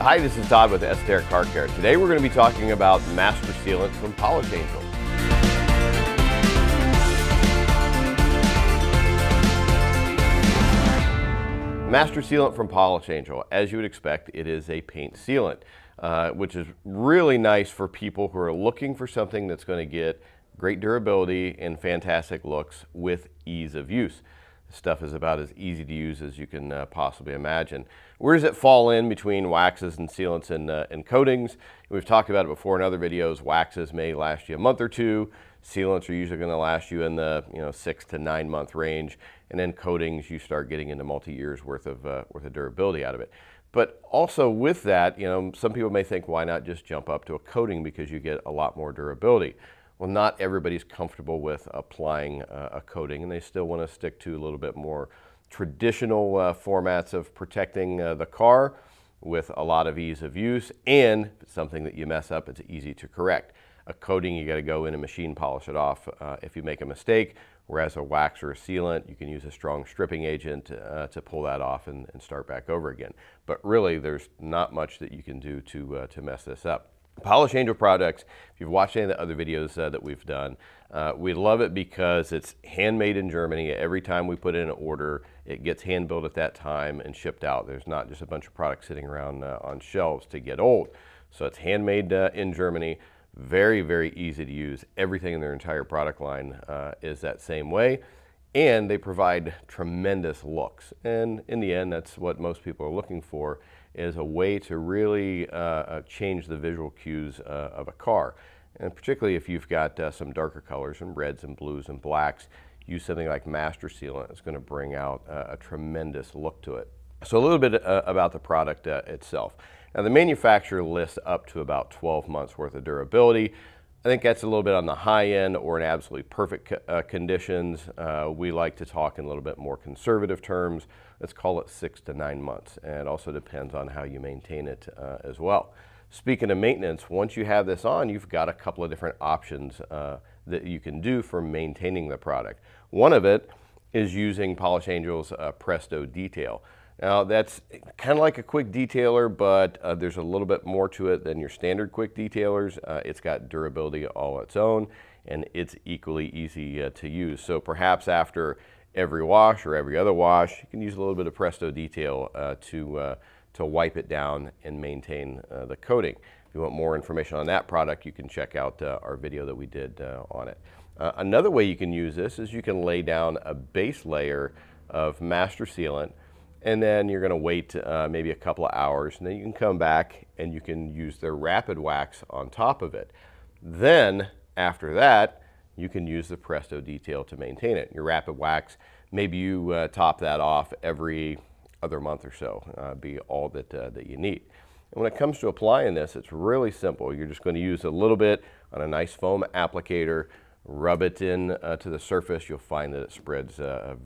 Hi, this is Todd with ESOTERIC Car Care. Today we're going to be talking about Master Sealant from POLISHANGEL. Master Sealant from POLISHANGEL, as you would expect, it is a paint sealant, which is really nice for people who are looking for something that's going to get great durability and fantastic looks with ease of use. This stuff is about as easy to use as you can possibly imagine. Where does it fall in between waxes and sealants and coatings? We've talked about it before in other videos. Waxes may last you a month or two. Sealants are usually going to last you in the 6 to 9 month range, and then coatings you start getting into multi-years worth of durability out of it. But also with that, some people may think, why not just jump up to a coating because you get a lot more durability? Well, not everybody's comfortable with applying a coating, and they still want to stick to a little bit more traditional formats of protecting the car with a lot of ease of use, and if it's something that you mess up, it's easy to correct. A coating, you got to go in and machine polish it off if you make a mistake, whereas a wax or a sealant, you can use a strong stripping agent to pull that off and start back over again. But really, there's not much that you can do to mess this up. POLISHANGEL products, if you've watched any of the other videos that we've done, we love it because it's handmade in Germany. Every time we put in an order, it gets hand built at that time and shipped out. There's not just a bunch of products sitting around on shelves to get old. So it's handmade in Germany. Very, very easy to use. Everything in their entire product line is that same way. And they provide tremendous looks. And in the end, that's what most people are looking for, is a way to really change the visual cues of a car. And particularly if you've got some darker colors and reds and blues and blacks, use something like Master Sealant. It's going to bring out a tremendous look to it. So a little bit about the product itself. Now the manufacturer lists up to about 12 months worth of durability. I think that's a little bit on the high end or in absolutely perfect conditions. We like to talk in a little bit more conservative terms. Let's call it 6 to 9 months. And it also depends on how you maintain it as well. Speaking of maintenance, once you have this on, you've got a couple of different options that you can do for maintaining the product. One of it is using POLISHANGEL's Presto Detail. Now that's kind of like a quick detailer, but there's a little bit more to it than your standard quick detailers. It's got durability all its own, and it's equally easy to use. So perhaps after every wash or every other wash, you can use a little bit of Presto Detail to wipe it down and maintain the coating. If you want more information on that product, you can check out our video that we did on it. Another way you can use this is you can lay down a base layer of Master Sealant, and then you're going to wait maybe a couple of hours, and then you can come back and you can use their rapid wax on top of it. Then after that, you can use the Presto Detail to maintain it. Your rapid wax, maybe you top that off every other month or so, be all that you need. And when it comes to applying this, it's really simple. You're just going to use a little bit on a nice foam applicator, rub it in to the surface. You'll find that it spreads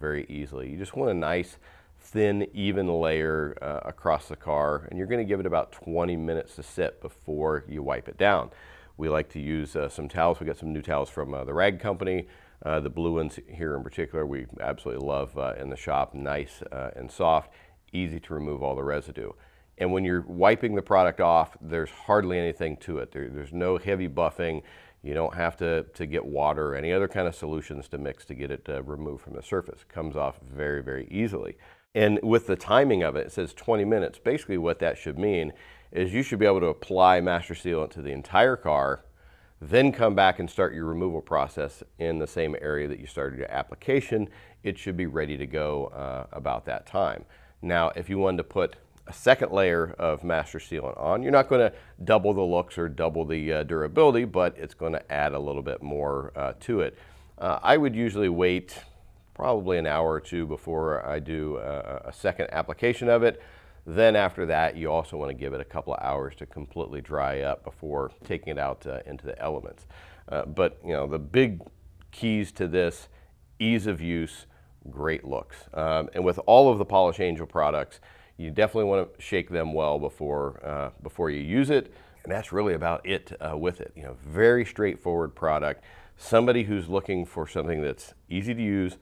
very easily. You just want a nice thin, even layer across the car, and you're going to give it about 20 minutes to sit before you wipe it down. We like to use some towels. We got some new towels from the Rag Company. The blue ones here in particular, we absolutely love in the shop. Nice and soft, easy to remove all the residue. And when you're wiping the product off, there's hardly anything to it. There's no heavy buffing. You don't have to get water or any other kind of solutions to mix to get it removed from the surface. It comes off very, very easily. And with the timing of it, it says 20 minutes. Basically what that should mean is you should be able to apply Master Sealant to the entire car, then come back and start your removal process in the same area that you started your application. It should be ready to go about that time. Now, if you wanted to put a second layer of Master Sealant on, you're not going to double the looks or double the durability, but it's going to add a little bit more to it. I would usually wait probably an hour or two before I do a second application of it. Then after that, you also want to give it a couple of hours to completely dry up before taking it out into the elements. But the big keys to this: ease of use, great looks. And with all of the POLISHANGEL products, you definitely want to shake them well before you use it. And that's really about it with it. Very straightforward product. Somebody who's looking for something that's easy to use,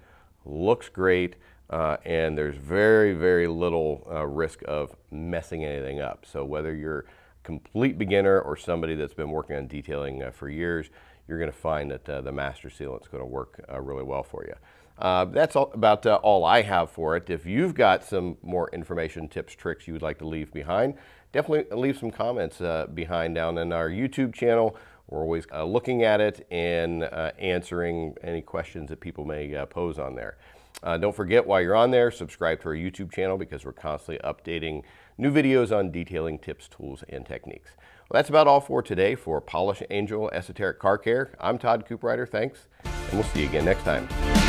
looks great, and there's very, very little risk of messing anything up. So whether you're a complete beginner or somebody that's been working on detailing for years, you're going to find that the Master Sealant is going to work really well for you. That's about all I have for it. If you've got some more information, tips, tricks you would like to leave behind, definitely leave some comments behind down in our YouTube channel. We're always looking at it and answering any questions that people may pose on there. Don't forget, while you're on there, subscribe to our YouTube channel because we're constantly updating new videos on detailing tips, tools, and techniques. Well, that's about all for today for Polish Angel Esoteric Car Care. I'm Todd Cooprider. Thanks, and we'll see you again next time.